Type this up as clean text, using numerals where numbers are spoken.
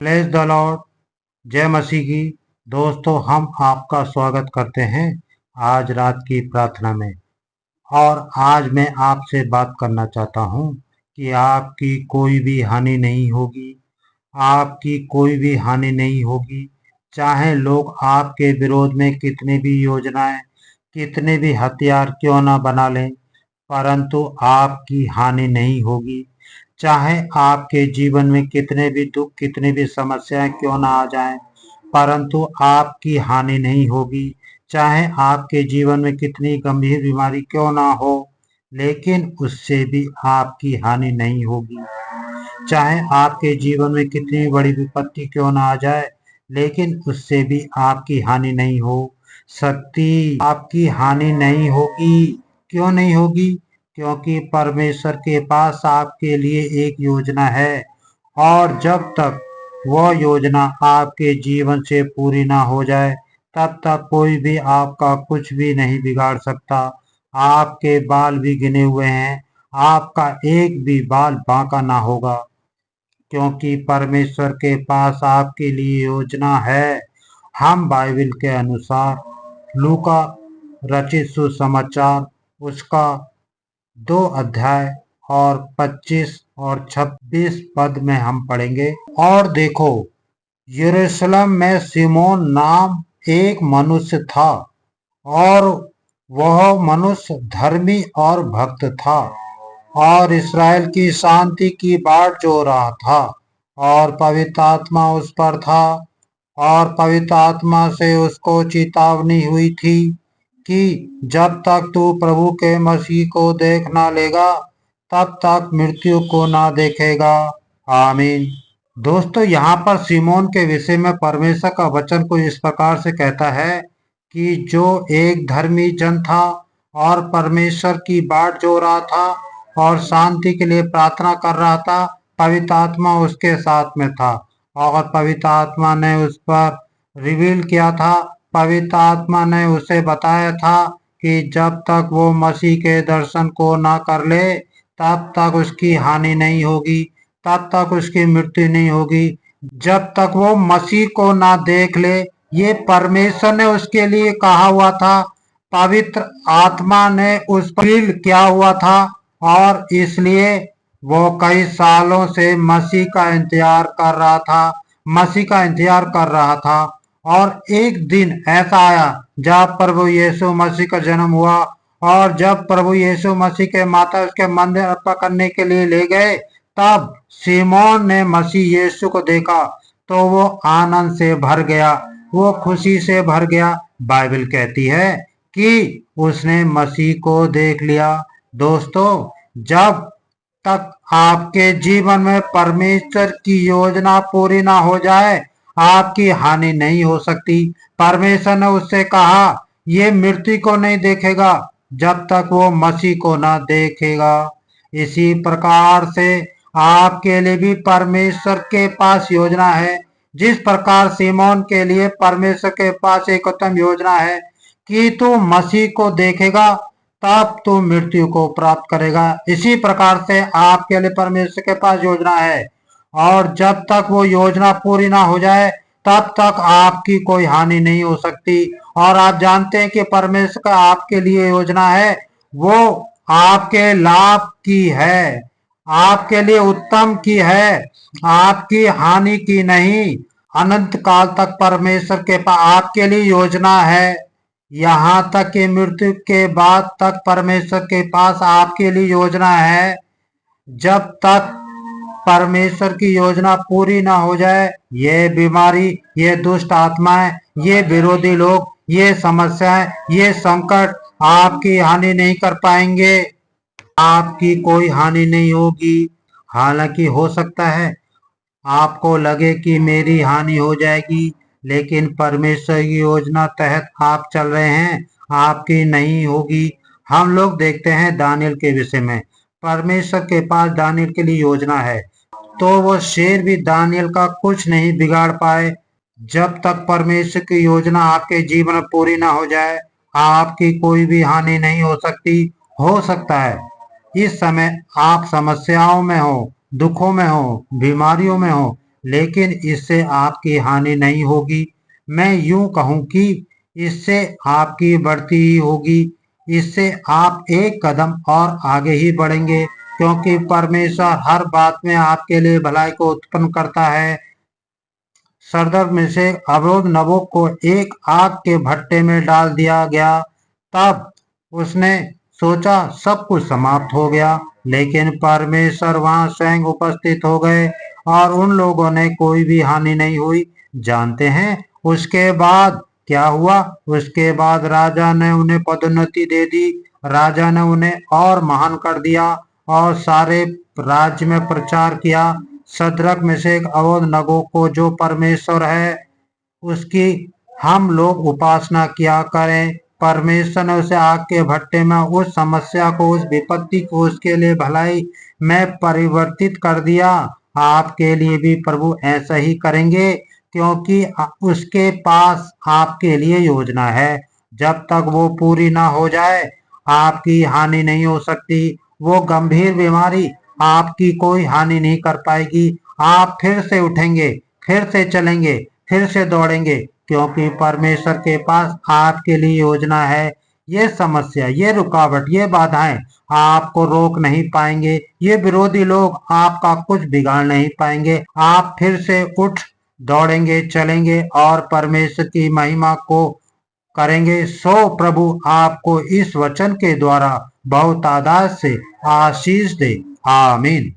Praise the Lord. जय मसीह की। दोस्तों, हम आपका स्वागत करते हैं आज रात की प्रार्थना में। और आज मैं आपसे बात करना चाहता हूं कि आपकी कोई भी हानि नहीं होगी। आपकी कोई भी हानि नहीं होगी। चाहे लोग आपके विरोध में कितनी भी योजनाएं, कितने भी हथियार क्यों ना बना लें, परंतु आपकी हानि नहीं होगी। चाहे आपके जीवन में कितने भी दुख, कितनी भी समस्याएं क्यों ना आ जाएं, परंतु आपकी हानि नहीं होगी। चाहे आपके जीवन में कितनी गंभीर बीमारी क्यों ना हो, लेकिन उससे भी आपकी हानि नहीं होगी। चाहे आपके जीवन में कितनी बड़ी विपत्ति क्यों ना आ जाए, लेकिन उससे भी आपकी हानि नहीं हो सकती। आपकी हानि नहीं होगी। क्यों नहीं होगी? क्योंकि परमेश्वर के पास आपके लिए एक योजना है, और जब तक वह योजना आपके जीवन से पूरी ना हो जाए, तब तक कोई भी आपका कुछ भी नहीं बिगाड़ सकता। आपके बाल भी गिने हुए हैं, आपका एक भी बाल बांका ना होगा, क्योंकि परमेश्वर के पास आपके लिए योजना है। हम बाइबल के अनुसार लूका रचित सुसमाचार उसका 2 अध्याय और 25 और 26 पद में हम पढ़ेंगे। और देखो, यरूशलेम में सिमोन नाम एक मनुष्य था, और वह मनुष्य धर्मी और भक्त था, और इस्राएल की शांति की बाट जो रहा था, और पवित्र आत्मा उस पर था। और पवित्र आत्मा से उसको चेतावनी हुई थी कि जब तक तू प्रभु के मसीह को देख ना लेगा, तब तक मृत्यु को ना देखेगा। आमीन। दोस्तों, यहाँ पर सिमोन के विषय में परमेश्वर का वचन कुछ इस प्रकार से कहता है कि जो एक धर्मी जन था और परमेश्वर की बाट जो रहा था और शांति के लिए प्रार्थना कर रहा था, पवित्र आत्मा उसके साथ में था, और पवित्र आत्मा ने उस पर रिवील किया था। पवित्र आत्मा ने उसे बताया था कि जब तक वो मसीह के दर्शन को ना कर ले, तब तक उसकी हानि नहीं होगी, तब तक उसकी मृत्यु नहीं होगी। जब तक वो मसीह को ना देख ले, ये परमेश्वर ने उसके लिए कहा हुआ था। पवित्र आत्मा ने उस पर किया हुआ था, और इसलिए वो कई सालों से मसीह का इंतजार कर रहा था, मसीह का इंतजार कर रहा था। और एक दिन ऐसा आया जब प्रभु यीशु मसीह का जन्म हुआ, और जब प्रभु यीशु मसीह के माता उसके मंदिर अर्पण करने के लिए ले गए, तब सिमोन ने मसीह यीशु को देखा तो वो आनंद से भर गया, वो खुशी से भर गया। बाइबल कहती है कि उसने मसीह को देख लिया। दोस्तों, जब तक आपके जीवन में परमेश्वर की योजना पूरी ना हो जाए, आपकी हानि नहीं हो सकती। परमेश्वर ने उससे कहा ये मृत्यु को नहीं देखेगा जब तक वो मसीह को ना देखेगा। इसी प्रकार से आपके लिए भी परमेश्वर के पास योजना है। जिस प्रकार सिमोन के लिए परमेश्वर के पास एक उत्तम योजना है कि तू मसीह को देखेगा, तब तू मृत्यु को प्राप्त करेगा। इसी प्रकार से आपके लिए परमेश्वर के पास योजना है, और जब तक वो योजना पूरी ना हो जाए, तब तक आपकी कोई हानि नहीं हो सकती। और आप जानते हैं कि परमेश्वर का आपके लिए योजना है, वो आपके लाभ की है, आपके लिए उत्तम की है, आपकी हानि की नहीं। अनंत काल तक परमेश्वर के पास आपके लिए योजना है। यहाँ तक कि मृत्यु के बाद तक परमेश्वर के पास आपके लिए योजना है। जब तक परमेश्वर की योजना पूरी ना हो जाए, ये बीमारी, ये दुष्ट आत्माएं, ये विरोधी लोग, ये समस्याएं, ये संकट आपकी हानि नहीं कर पाएंगे। आपकी कोई हानि नहीं होगी। हालांकि हो सकता है आपको लगे कि मेरी हानि हो जाएगी, लेकिन परमेश्वर की योजना तहत आप चल रहे हैं, आपकी नहीं होगी। हम लोग देखते हैं दानियल के विषय में, परमेश्वर के पास दानियल के लिए योजना है, तो वो शेर भी दानियल का कुछ नहीं बिगाड़ पाए। जब तक परमेश्वर की योजना आपके जीवन में पूरी ना हो जाए, आपकी कोई भी हानि नहीं हो सकती। हो सकता है इस समय आप समस्याओं में हो, दुखों में हो, बीमारियों में हो, लेकिन इससे आपकी हानि नहीं होगी। मैं यूं कहूं कि इससे आपकी बढ़ती ही होगी। इससे आप एक कदम और आगे ही बढ़ेंगे, क्योंकि परमेश्वर हर बात में आपके लिए भलाई को उत्पन्न करता है। सरदर्द में से अवरोध नबोक को एक आग के भट्टे में डाल दिया गया। तब उसने सोचा सब कुछ समाप्त हो गया, लेकिन परमेश्वर वहां स्वयं उपस्थित हो गए और उन लोगों ने कोई भी हानि नहीं हुई। जानते हैं उसके बाद क्या हुआ? उसके बाद राजा ने उन्हें पदोन्नति दे दी। राजा ने उन्हें और महान कर दिया और सारे राज्य में प्रचार किया। शद्रक मेशक अबेदनगो को जो परमेश्वर है उसकी हम लोग उपासना किया करें। परमेश्वर ने उसे आग के भट्टे में उस समस्या को, उस विपत्ति को उसके लिए भलाई में परिवर्तित कर दिया। आपके लिए भी प्रभु ऐसा ही करेंगे, क्योंकि उसके पास आपके लिए योजना है। जब तक वो पूरी ना हो जाए आपकी हानि नहीं हो सकती। वो गंभीर बीमारी आपकी कोई हानि नहीं कर पाएगी। आप फिर से उठेंगे, फिर से चलेंगे, फिर से दौड़ेंगे, क्योंकि परमेश्वर के पास आपके लिए योजना है। ये समस्या, ये रुकावट, ये बाधाएं आपको रोक नहीं पाएंगे। ये विरोधी लोग आपका कुछ बिगाड़ नहीं पाएंगे। आप फिर से उठ दौड़ेंगे, चलेंगे और परमेश्वर की महिमा को करेंगे। सो प्रभु आपको इस वचन के द्वारा बहुतादाद से आशीष दे। आमीन।